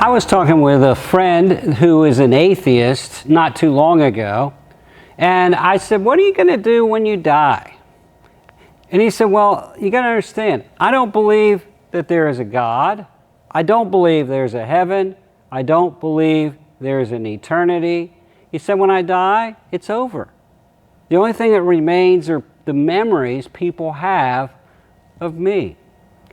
I was talking with a friend who is an atheist not too long ago, and I said, what are you going to do when you die? And he said, well, you got to understand, I don't believe that there is a God. I don't believe there's a heaven. I don't believe there's an eternity. He said, when I die, it's over. The only thing that remains are the memories people have of me.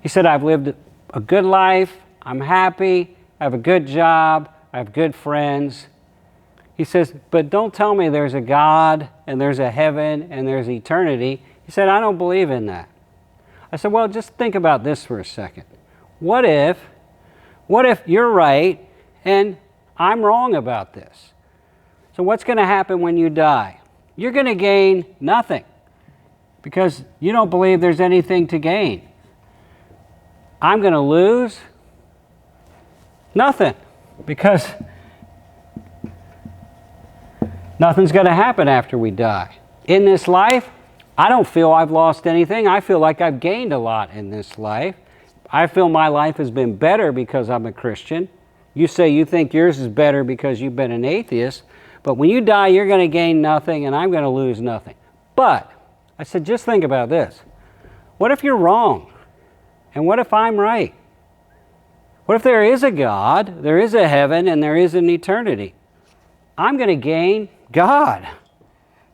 He said, I've lived a good life. I'm happy. I have a good job. I have good friends. He says, but don't tell me there's a God and there's a heaven and there's eternity. He said, I don't believe in that. I said, well, just think about this for a second. What if you're right and I'm wrong about this? So what's going to happen when you die? You're going to gain nothing because you don't believe there's anything to gain. I'm going to lose nothing because nothing's going to happen after we die. In this life, I don't feel I've lost anything. I feel like I've gained a lot in this life. I feel my life has been better because I'm a Christian. You say you think yours is better because you've been an atheist, but when you die, you're going to gain nothing and I'm going to lose nothing. But I said, just think about this. What if you're wrong? And what if I'm right? What if there is a God, there is a heaven, and there is an eternity? I'm going to gain God.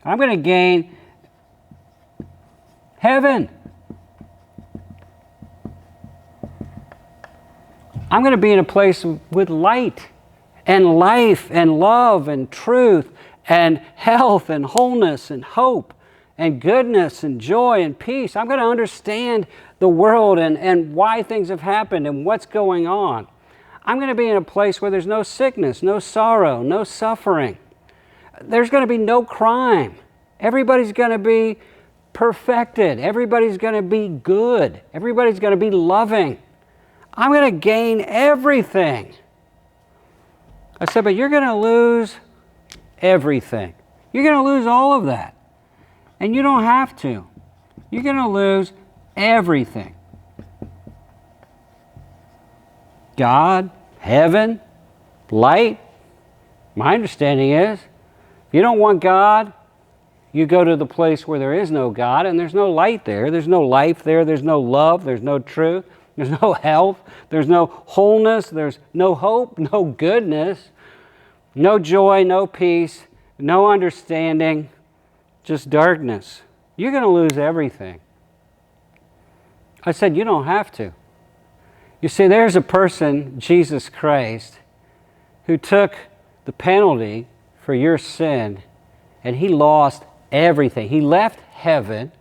I'm going to gain heaven. I'm going to be in a place with light and life and love and truth and health and wholeness and hope and goodness and joy and peace. I'm going to understand the world and why things have happened and what's going on. I'm going to be in a place where there's no sickness, no sorrow, no suffering. There's going to be no crime. Everybody's going to be perfected. Everybody's going to be good. Everybody's going to be loving. I'm going to gain everything. I said, but you're going to lose everything. You're going to lose all of that. And you don't have to. You're going to lose everything. God, heaven, light. My understanding is, if you don't want God, you go to the place where there is no God and there's no light there. There's no life there. There's no love. There's no truth. There's no health. There's no wholeness. There's no hope, no goodness, no joy, no peace, no understanding, just darkness. You're going to lose everything. I said, you don't have to. You see, there's a person, Jesus Christ, who took the penalty for your sin and he lost everything. He left heaven,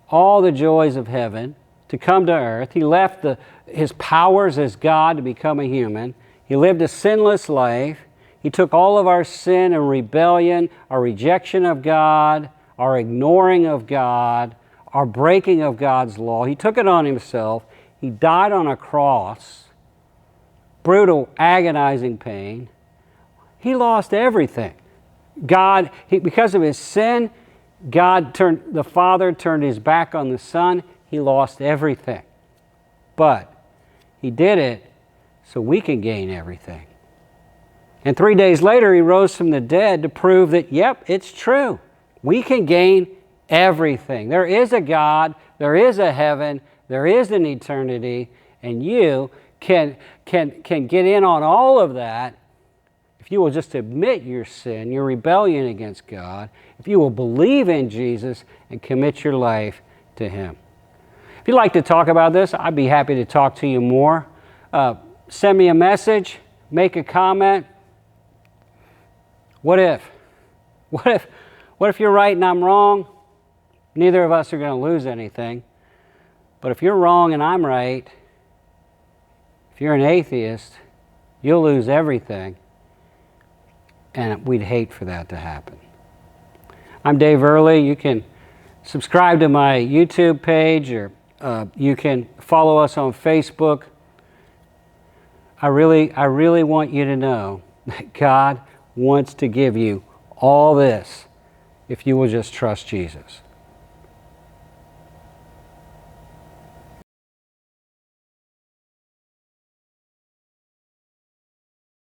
all the joys of heaven, to come to earth. He left his powers as God to become a human. He lived a sinless life. He took all of our sin and rebellion, our rejection of God, our ignoring of God, our breaking of God's law. He took it on himself. He died on a cross, brutal, agonizing pain. He lost everything. Because of his sin, the Father turned his back on the Son. He lost everything. But he did it so we can gain everything. And 3 days later, he rose from the dead to prove that, yep, it's true. We can gain everything. There is a God, there is a heaven, there is an eternity, and you can get in on all of that if you will just admit your sin, your rebellion against God, if you will believe in Jesus and commit your life to Him. If you'd like to talk about this, I'd be happy to talk to you more. Send me a message, make a comment. What if? What if you're right and I'm wrong? Neither of us are going to lose anything. But if you're wrong and I'm right, if you're an atheist, you'll lose everything. And we'd hate for that to happen. I'm Dave Early. You can subscribe to my YouTube page or you can follow us on Facebook. I really want you to know that God wants to give you all this if you will just trust Jesus.